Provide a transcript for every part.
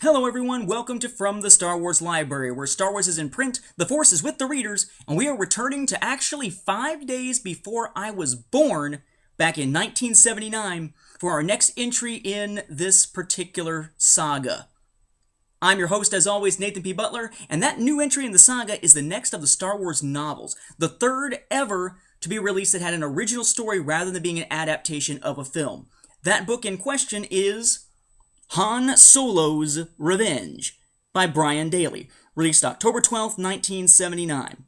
Hello everyone, welcome to From the Star Wars Library, where Star Wars is in print, the Force is with the readers, and we are returning to actually 5 days before I was born, back in 1979, for our next entry in this particular saga. I'm your host, as always, Nathan P. Butler, and that new entry in the saga is the next of the Star Wars novels, the third ever to be released that had an original story rather than being an adaptation of a film. That book in question is Han Solo's Revenge by Brian Daley, released October 12th, 1979.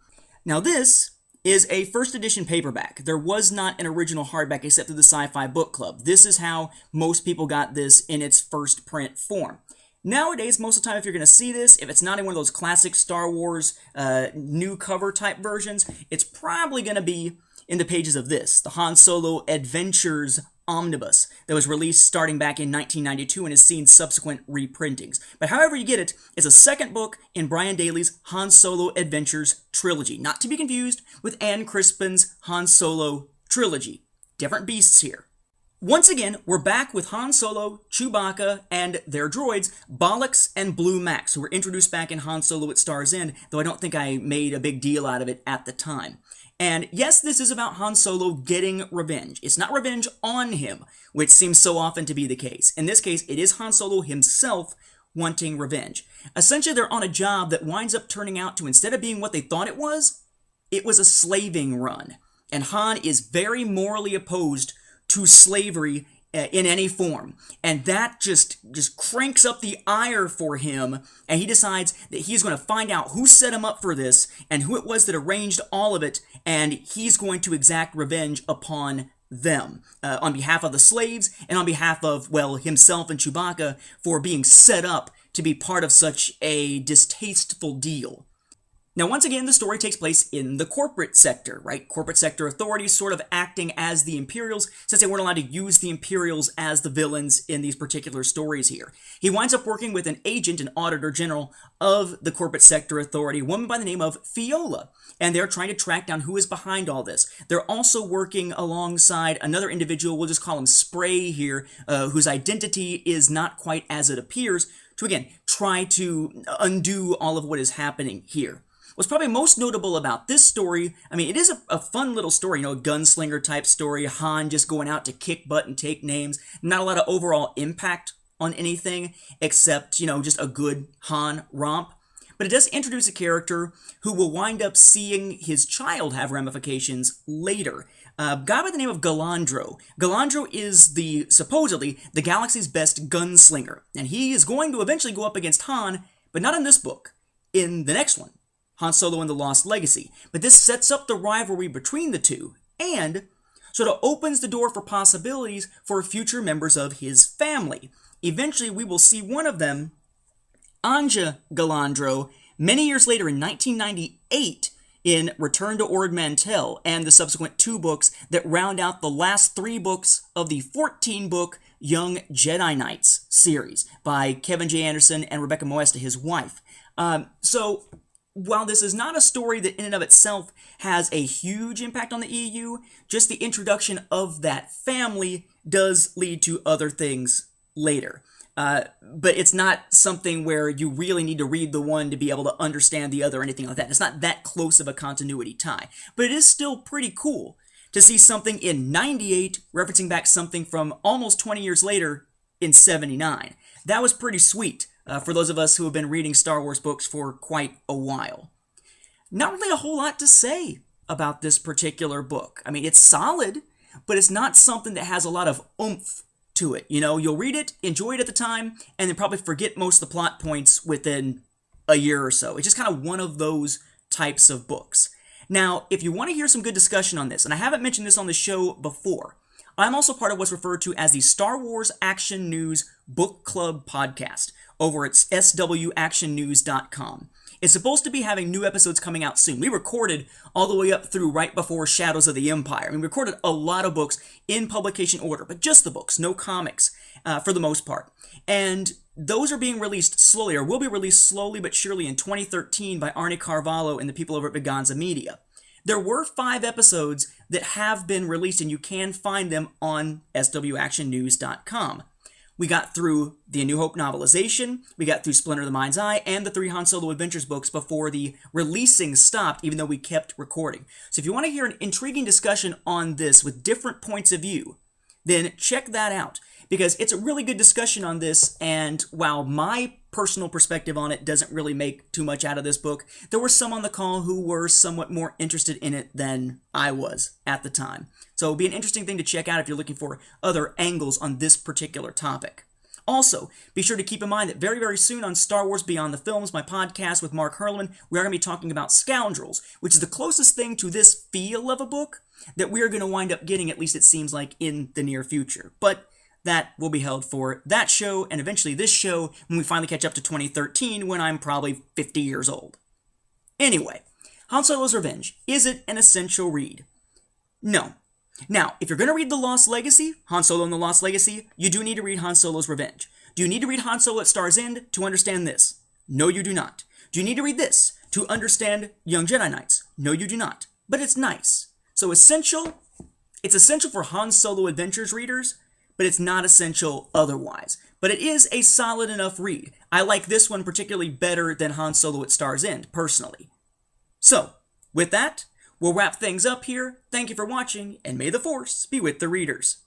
Now this is a first edition paperback. There was not an original hardback except through the Sci-Fi Book Club. This is how most people got this in its first print form. Nowadays, most of the time if you're going to see this, if it's not in one of those classic Star Wars new cover type versions, it's probably going to be in the pages of this, the Han Solo Adventures Omnibus, that was released starting back in 1992 and has seen subsequent reprintings. But however you get it, it's a second book in Brian Daley's Han Solo Adventures trilogy, not to be confused with Ann Crispin's Han Solo trilogy. Different beasts here. Once again, we're back with Han Solo, Chewbacca, and their droids, Bollux and Blue Max, who were introduced back in Han Solo at Star's End, though I don't think I made a big deal out of it at the time. And yes, this is about Han Solo getting revenge. It's not revenge on him, which seems so often to be the case. In this case, it is Han Solo himself wanting revenge. Essentially, they're on a job that winds up turning out to, instead of being what they thought it was a slaving run. And Han is very morally opposed to slavery in any form. And that just cranks up the ire for him, and he decides that he's going to find out who set him up for this and who it was that arranged all of it, and he's going to exact revenge upon them on behalf of the slaves and on behalf of, well, himself and Chewbacca for being set up to be part of such a distasteful deal. Now, once again, the story takes place in the corporate sector, right? Corporate sector authorities sort of acting as the Imperials, since they weren't allowed to use the Imperials as the villains in these particular stories here. He winds up working with an agent, an auditor general of the corporate sector authority, a woman by the name of Fiola, and they're trying to track down who is behind all this. They're also working alongside another individual, we'll just call him Spray here, whose identity is not quite as it appears, to, again, try to undo all of what is happening here. What's probably most notable about this story, I mean, it is a fun little story, a gunslinger type story, Han just going out to kick butt and take names, not a lot of overall impact on anything except, just a good Han romp. But it does introduce a character who will wind up seeing his child have ramifications later. A guy by the name of Galandro. Galandro is supposedly the galaxy's best gunslinger, and he is going to eventually go up against Han, but not in this book, in the next one. Han Solo and the Lost Legacy. But this sets up the rivalry between the two, and sort of opens the door for possibilities for future members of his family. Eventually, we will see one of them, Anja Galandro, many years later in 1998 in Return to Ord Mantell, and the subsequent 2 books that round out the last 3 books of the 14-book Young Jedi Knights series by Kevin J. Anderson and Rebecca Moesta, his wife. While this is not a story that in and of itself has a huge impact on the EU, just the introduction of that family does lead to other things later. But it's not something where you really need to read the one to be able to understand the other or anything like that. It's not that close of a continuity tie. But it is still pretty cool to see something in 98 referencing back something from almost 20 years later in 79. That was pretty sweet. For those of us who have been reading Star Wars books for quite a while. Not really a whole lot to say about this particular book. I mean, it's solid, but it's not something that has a lot of oomph to it. You'll read it, enjoy it at the time, and then probably forget most of the plot points within a year or so. It's just kind of one of those types of books. Now, if you want to hear some good discussion on this, and I haven't mentioned this on the show before, I'm also part of what's referred to as the Star Wars Action News Book Club podcast over at swactionnews.com. It's supposed to be having new episodes coming out soon. We recorded all the way up through right before Shadows of the Empire. We recorded a lot of books in publication order, but just the books, no comics, for the most part. And those are being released slowly, or will be released slowly but surely in 2013 by Arnie Carvalho and the people over at Veganza Media. There were 5 episodes that have been released, and you can find them on swactionnews.com. We got through the A New Hope novelization, we got through Splinter of the Mind's Eye, and the 3 Han Solo Adventures books before the releasing stopped, even though we kept recording. So if you want to hear an intriguing discussion on this with different points of view, then check that out, because it's a really good discussion on this, and while my personal perspective on it doesn't really make too much out of this book, there were some on the call who were somewhat more interested in it than I was at the time. So it'll be an interesting thing to check out if you're looking for other angles on this particular topic. Also, be sure to keep in mind that very, very soon on Star Wars Beyond the Films, my podcast with Mark Herleman, we are going to be talking about Scoundrels, which is the closest thing to this feel of a book that we are going to wind up getting, at least it seems like, in the near future. But that will be held for that show, and eventually this show, when we finally catch up to 2013, when I'm probably 50 years old. Anyway, Han Solo's Revenge. Is it an essential read? No. Now, if you're going to read The Lost Legacy, Han Solo and the Lost Legacy, you do need to read Han Solo's Revenge. Do you need to read Han Solo at Star's End to understand this? No, you do not. Do you need to read this to understand Young Jedi Knights? No, you do not. But it's nice. So essential, it's essential for Han Solo Adventures readers, but it's not essential otherwise. But it is a solid enough read. I like this one particularly better than Han Solo at Star's End, personally. So, with that, we'll wrap things up here. Thank you for watching, and may the Force be with the readers.